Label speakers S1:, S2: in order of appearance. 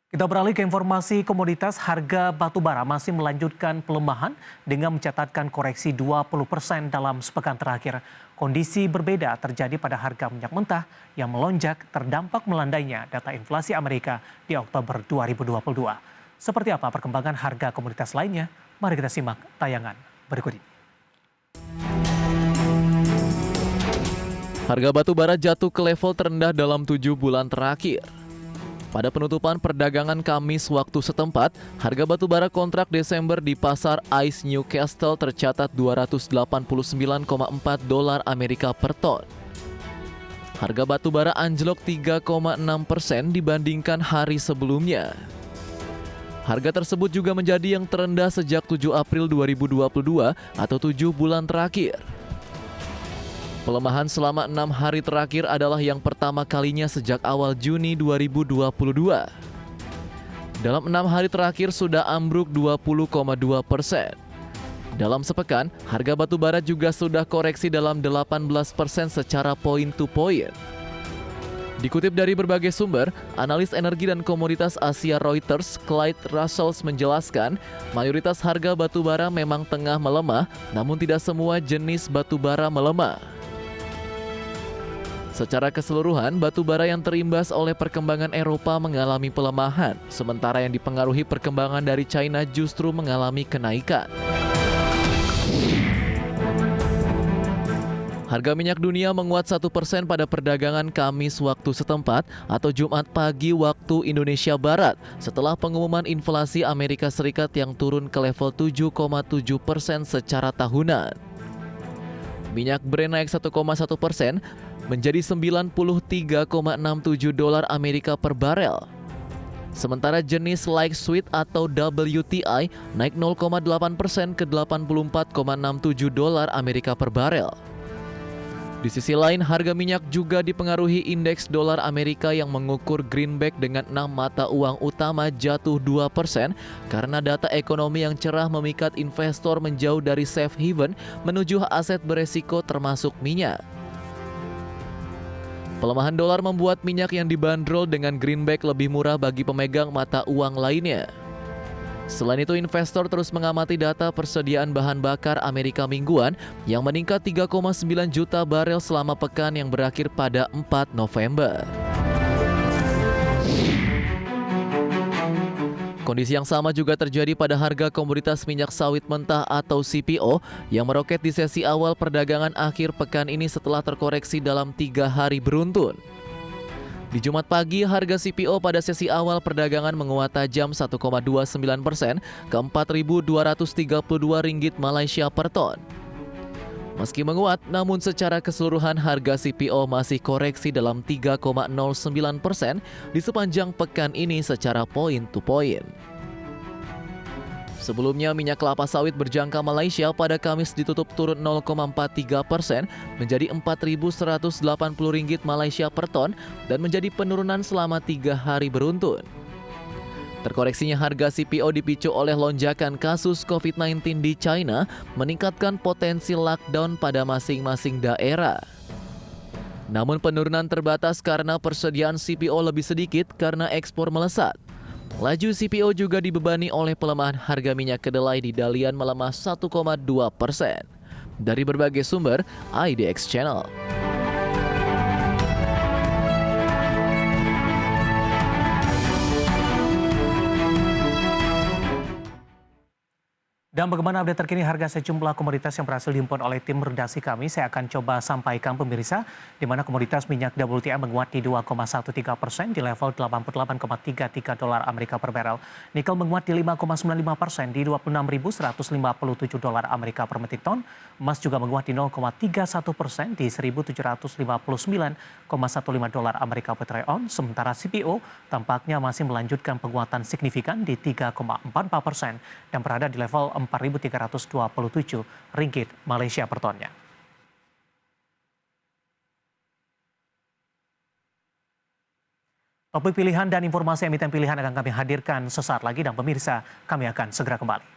S1: Kita beralih ke informasi komoditas. Harga batu bara masih melanjutkan pelemahan dengan mencatatkan koreksi 20% dalam sepekan terakhir. Kondisi berbeda terjadi pada harga minyak mentah yang melonjak terdampak melandainya data inflasi Amerika di Oktober 2022. Seperti apa perkembangan harga komoditas lainnya? Mari kita simak tayangan berikut ini.
S2: Harga batu bara jatuh ke level terendah dalam 7 bulan terakhir. Pada penutupan perdagangan Kamis waktu setempat, harga batu bara kontrak Desember di pasar ICE Newcastle tercatat $289,4 Amerika per ton. Harga batu bara anjlok 3,6% dibandingkan hari sebelumnya. Harga tersebut juga menjadi yang terendah sejak 7 April 2022 atau 7 bulan terakhir. Pelemahan selama 6 hari terakhir adalah yang pertama kalinya sejak awal Juni 2022. Dalam 6 hari terakhir sudah ambruk 20,2%. Dalam sepekan, harga batu bara juga sudah koreksi dalam 18% secara point to point. Dikutip dari berbagai sumber, analis energi dan komoditas Asia Reuters, Clyde Russell menjelaskan, mayoritas harga batu bara memang tengah melemah, namun tidak semua jenis batu bara melemah. Secara keseluruhan, batu bara yang terimbas oleh perkembangan Eropa mengalami pelemahan, sementara yang dipengaruhi perkembangan dari China justru mengalami kenaikan. Harga minyak dunia menguat 1% pada perdagangan Kamis waktu setempat atau Jumat pagi waktu Indonesia Barat setelah pengumuman inflasi Amerika Serikat yang turun ke level 7,7% secara tahunan. Minyak Brent naik 1,1% menjadi $93,67 Amerika per barel. Sementara jenis light sweet atau WTI naik 0,8% ke $84,67 Amerika per barel. Di sisi lain, harga minyak juga dipengaruhi indeks dolar Amerika yang mengukur greenback dengan 6 mata uang utama jatuh 2% karena data ekonomi yang cerah memikat investor menjauh dari safe haven menuju aset beresiko termasuk minyak. Pelemahan dolar membuat minyak yang dibanderol dengan greenback lebih murah bagi pemegang mata uang lainnya. Selain itu, investor terus mengamati data persediaan bahan bakar Amerika mingguan yang meningkat 3,9 juta barel selama pekan yang berakhir pada 4 November. Kondisi yang sama juga terjadi pada harga komoditas minyak sawit mentah atau CPO yang meroket di sesi awal perdagangan akhir pekan ini setelah terkoreksi dalam 3 hari beruntun. Di Jumat pagi, harga CPO pada sesi awal perdagangan menguat tajam 1,29% ke Rp4.232 Malaysia per ton. Meski menguat, namun secara keseluruhan harga CPO masih koreksi dalam 3,09% di sepanjang pekan ini secara point to point. Sebelumnya, minyak kelapa sawit berjangka Malaysia pada Kamis ditutup turun 0,43% menjadi Rp4.180 Malaysia per ton dan menjadi penurunan selama 3 hari beruntun. Terkoreksinya harga CPO dipicu oleh lonjakan kasus COVID-19 di China, meningkatkan potensi lockdown pada masing-masing daerah. Namun penurunan terbatas karena persediaan CPO lebih sedikit karena ekspor melesat. Laju CPO juga dibebani oleh pelemahan harga minyak kedelai di Dalian melemah 1,2%. Dari berbagai sumber, IDX Channel.
S1: Dan bagaimana update terkini harga sejumlah komoditas yang berhasil dihimpun oleh tim redaksi kami? Saya akan coba sampaikan pemirsa, di mana komoditas minyak WTI menguat di 2,13% di level $88,33 Amerika per barel. Nikel menguat di 5,95% di $26.157 Amerika per metrik ton. Emas juga menguat di 0,31% di $1.759,15 Amerika per troy ounce. Sementara CPO tampaknya masih melanjutkan penguatan signifikan di 3,44% dan berada di level Rp4.327 Malaysia per tonnya. Topik pilihan dan informasi emiten pilihan akan kami hadirkan sesaat lagi dan pemirsa, kami akan segera kembali.